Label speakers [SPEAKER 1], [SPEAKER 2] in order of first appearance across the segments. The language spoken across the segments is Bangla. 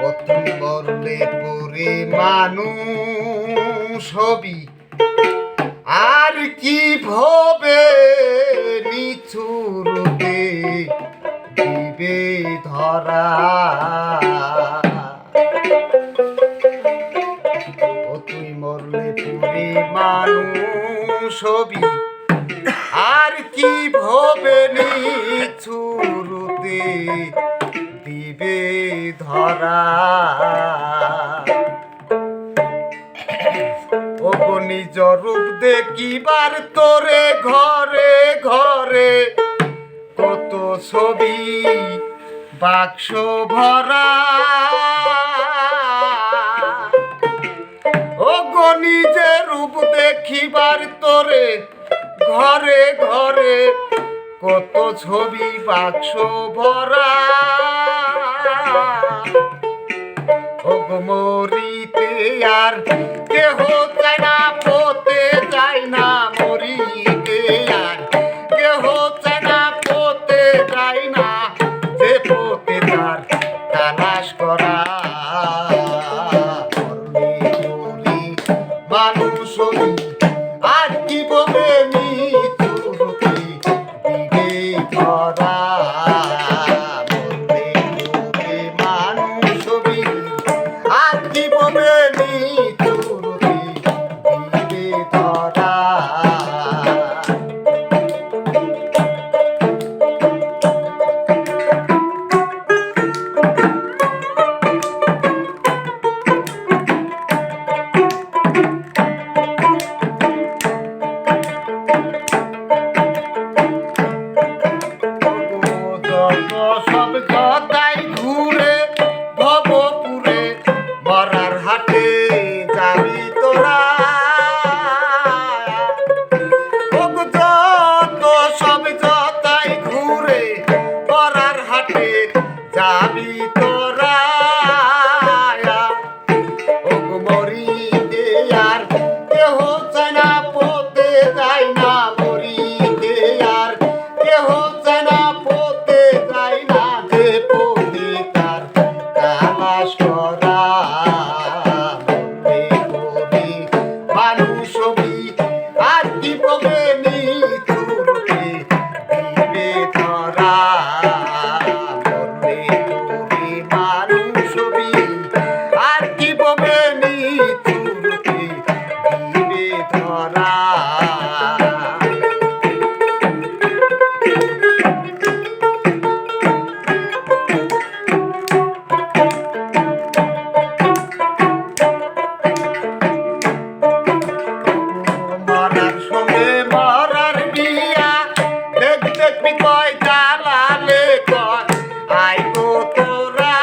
[SPEAKER 1] ও তুই মরলে পরে মানুষ হবি, আর কি ভবে নিচুরতে দিবে ধরা। ও তুই মরলে পরে মানুষ হবি, আর কি ভবে নিচুরতে দিবে ধরা। ও গো নিজ রূপ দেখিবার তোরে ঘরে ঘরে কত ছবি বাক্স ভরা। ও গো নিজের রূপ দেখিবার তোরে ঘরে ঘরে কত ছবি বাক্স ভরা। ও গো মরিতে আর কেহ চায় না, পথে যায় না, মরিতে আর কেহ চায় না, পথে যায় না, যে পথে তার তালাশ করা। মানুষ আর কি বলে নিচুরতে দিবে ধরা। মানুষ আর কি বলে নিচুরতে দিবে ধরা। সব কথাই ঘুরে ভবপুরে মরার হাটে যাবি তোরা। যত সব কথাই ঘুরে মরার হাটে যাবি তোরা। মরিতে আর কেহ চায় না, পথে যায় না, মরিতে আর কেহ চায় না, পথে যায় না, যে পথে তার তালাশ করা। মানুষ আর কি বলে নিচুরতে দিবে ধরা। মানুষ আর কি বলে নিচুরতে দিবে ধরা। মরার সঙ্গে মরার বিয়া দেখবি কয় জালালে কয় আইগো তোরা।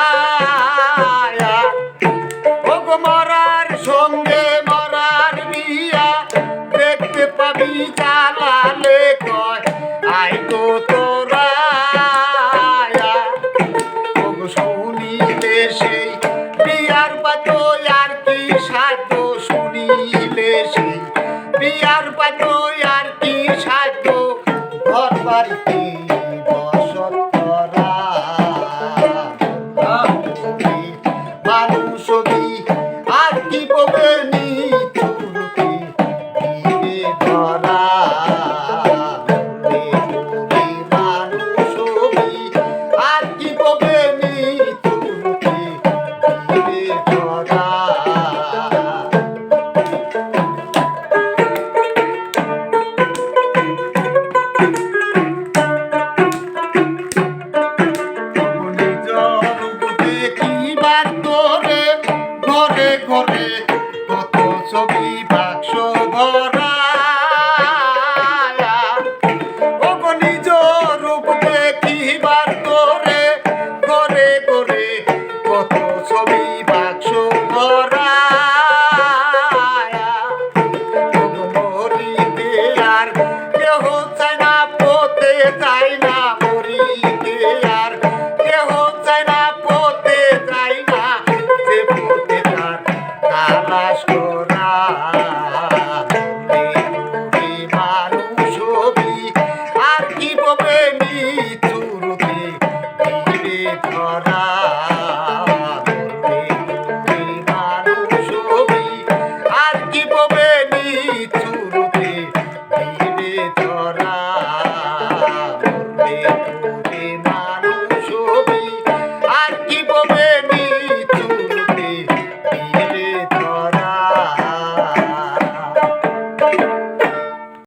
[SPEAKER 1] ও গো মরার সঙ্গে মরার বিয়া দেখতে পাবি জালালে কয় আইগো তোরা। ও গো শুনিলে সেই বিয়ার বাতো আর কি সাধ্য, শুনিলে সেই বিয়ার বাতো আর কি সাধ্য, ঘর বাড়িতে বসত করা। মানুষ আর কি বলে নিচুরতে দিবে ধরা। মানুষ আর কি বলে নিচুরতে দিবে ধরা। দেখিবার তোরে ঘরে ঘরে কত ছবি বাক্স ভরা। ও গো নিজ রূপ দেখিবার তোরে ভরা